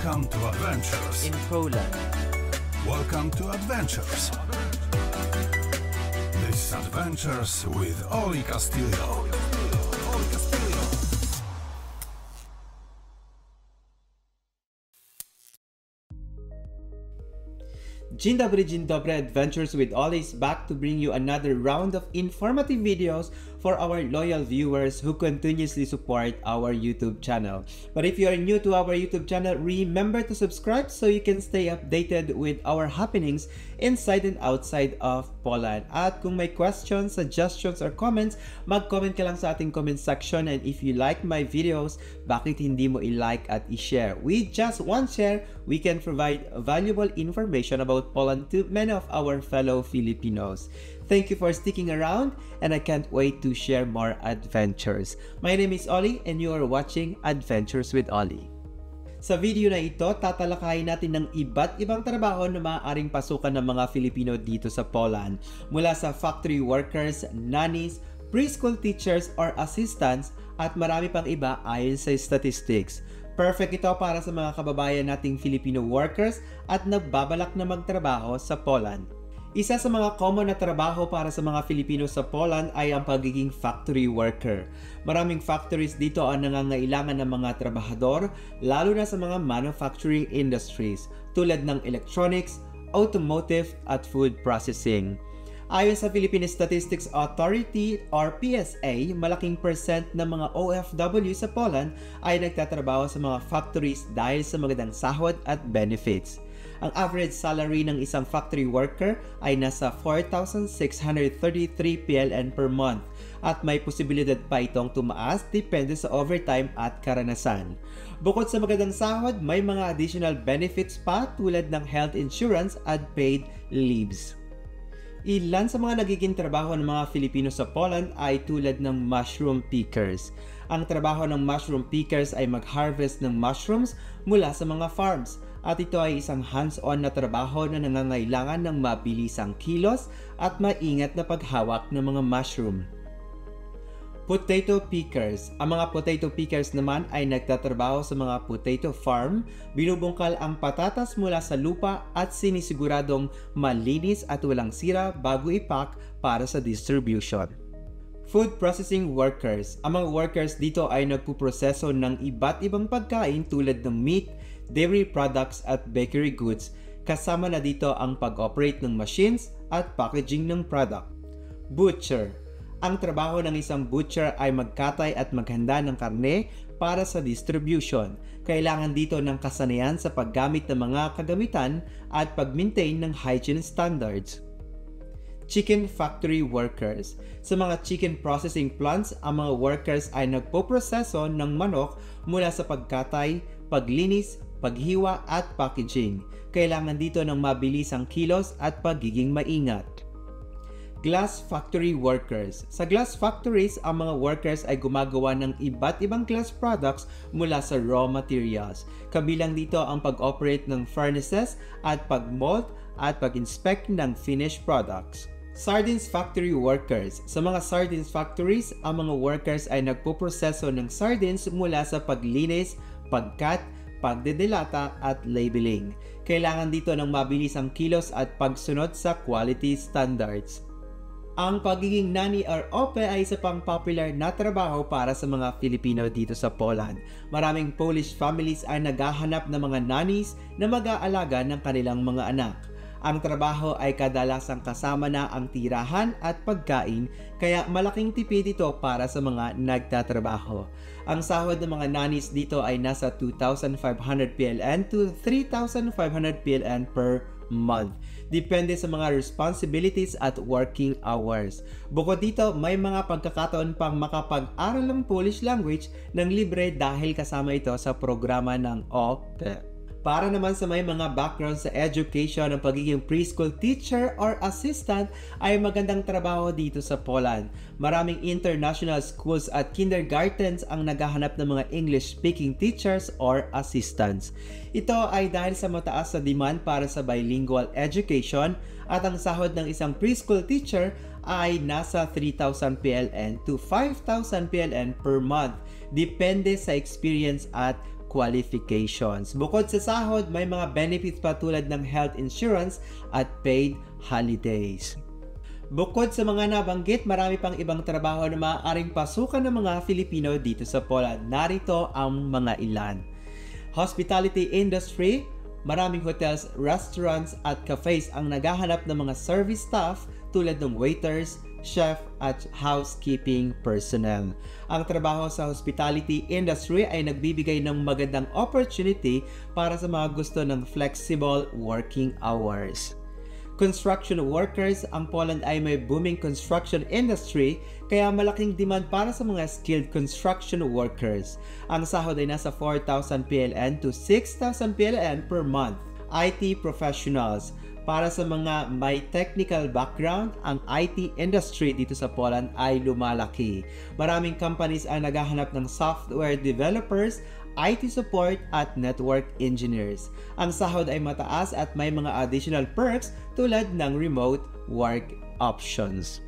Welcome to Adventures in Poland. Welcome to Adventures. This is Adventures with Oli Castillo. Dzień dobry, Adventures with Oli is back to bring you another round of informative videos for our loyal viewers who continuously support our YouTube channel. But if you are new to our YouTube channel, remember to subscribe so you can stay updated with our happenings inside and outside of Poland. At kung may questions, suggestions, or comments, mag-comment ka lang sa ating comment section. And if you like my videos, bakit hindi mo i-like at i-share? With just one share, we can provide valuable information about Poland to many of our fellow Filipinos. Thank you for sticking around, and I can't wait to share more adventures. My name is Oli and you are watching Adventures with Oli. Sa video na ito, tatalakayin natin ng iba't ibang trabaho na maaaring pasukan ng mga Filipino dito sa Poland. Mula sa factory workers, nannies, preschool teachers or assistants, at marami pang iba ayon sa statistics. Perfect ito para sa mga kababayan nating Filipino workers at nagbabalak na magtrabaho sa Poland. Isa sa mga common na trabaho para sa mga Filipino sa Poland ay ang pagiging factory worker. Maraming factories dito ang nangangailangan ng mga trabahador, lalo na sa mga manufacturing industries tulad ng electronics, automotive at food processing. Ayon sa Philippine Statistics Authority or PSA, malaking percent ng mga OFW sa Poland ay nagtatrabaho sa mga factories dahil sa magandang sahod at benefits. Ang average salary ng isang factory worker ay nasa 4,633 PLN per month at may posibilidad pa itong tumaas depende sa overtime at karanasan. Bukod sa magandang sahod, may mga additional benefits pa tulad ng health insurance at paid leaves. Ilan sa mga nagiging trabaho ng mga Filipino sa Poland ay tulad ng mushroom pickers. Ang trabaho ng mushroom pickers ay mag-harvest ng mushrooms mula sa mga farms. At ito ay isang hands-on na trabaho na nangangailangan ng mabilisang kilos at maingat na paghawak ng mga mushroom. Potato pickers. Ang mga potato pickers naman ay nagtatrabaho sa mga potato farm, binubungkal ang patatas mula sa lupa at sinisiguradong malinis at walang sira bago ipack para sa distribution. Food processing workers. Ang mga workers dito ay nagpuproseso ng iba't ibang pagkain tulad ng meat, dairy products at bakery goods. Kasama na dito ang pag-operate ng machines at packaging ng product. Butcher. Ang trabaho ng isang butcher ay magkatay at maghanda ng karne para sa distribution. Kailangan dito ng kasanayan sa paggamit ng mga kagamitan at pag-maintain ng hygiene standards. Chicken factory workers. Sa mga chicken processing plants, ang mga workers ay nagpoproseso ng manok mula sa pagkatay, paglinis, paghiwa at packaging. Kailangan dito ng mabilisang kilos at pagiging maingat. Glass factory workers. Sa glass factories, ang mga workers ay gumagawa ng iba't ibang glass products mula sa raw materials. Kabilang dito ang pag-operate ng furnaces at pag-mold at pag-inspect ng finished products. Sardines factory workers. Sa mga sardines factories, ang mga workers ay nagpoproseso ng sardines mula sa paglinis, pagkat, pagdedelata at labeling. Kailangan dito ng mabilisang kilos at pagsunod sa quality standards. Ang pagiging nanny or ope ay isa pang popular na trabaho para sa mga Filipino dito sa Poland. Maraming Polish families ay naghahanap ng mga nannies na mag-aalaga ng kanilang mga anak. Ang trabaho ay kadalasang kasama na ang tirahan at pagkain, kaya malaking tipid ito para sa mga nagtatrabaho. Ang sahod ng mga nannies dito ay nasa 2,500 PLN to 3,500 PLN per month. Depende sa mga responsibilities at working hours. Bukod dito, may mga pagkakataon pang makapag-aral ng Polish language ng libre dahil kasama ito sa programa ng OPE. Para naman sa may mga background sa education, ang pagiging preschool teacher or assistant ay magandang trabaho dito sa Poland. Maraming international schools at kindergartens ang naghahanap ng mga English-speaking teachers or assistants. Ito ay dahil sa mataas na demand para sa bilingual education at ang sahod ng isang preschool teacher ay nasa 3,000 PLN to 5,000 PLN per month. Depende sa experience at qualifications. Bukod sa sahod, may mga benefits pa tulad ng health insurance at paid holidays. Bukod sa mga nabanggit, marami pang ibang trabaho na maaaring pasukan ng mga Filipino dito sa Poland. Narito ang mga ilan. Hospitality industry, maraming hotels, restaurants at cafes ang naghahanap ng mga service staff tulad ng waiters, chef at housekeeping personnel. Ang trabaho sa hospitality industry ay nagbibigay ng magandang opportunity para sa mga gusto ng flexible working hours. Construction workers, ang Poland ay may booming construction industry kaya malaking demand para sa mga skilled construction workers. Ang sahod ay nasa 4,000 PLN to 6,000 PLN per month. IT professionals, para sa mga may technical background, ang IT industry dito sa Poland ay lumalaki. Maraming companies ang naghahanap ng software developers, IT support at network engineers. Ang sahod ay mataas at may mga additional perks tulad ng remote work options.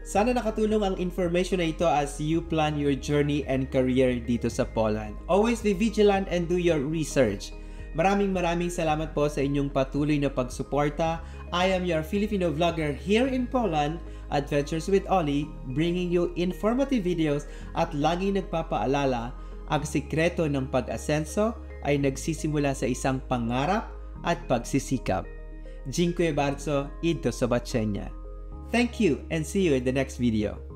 Sana nakatulong ang information na ito as you plan your journey and career dito sa Poland. Always be vigilant and do your research. Maraming salamat po sa inyong patuloy na pagsuporta. I am your Filipino vlogger here in Poland, Adventures with Ollie, bringing you informative videos at laging nagpapaalala, ang sikreto ng pag-asenso ay nagsisimula sa isang pangarap at pagsisikap. Dziękuję bardzo i do zobaczenia. Thank you and see you in the next video.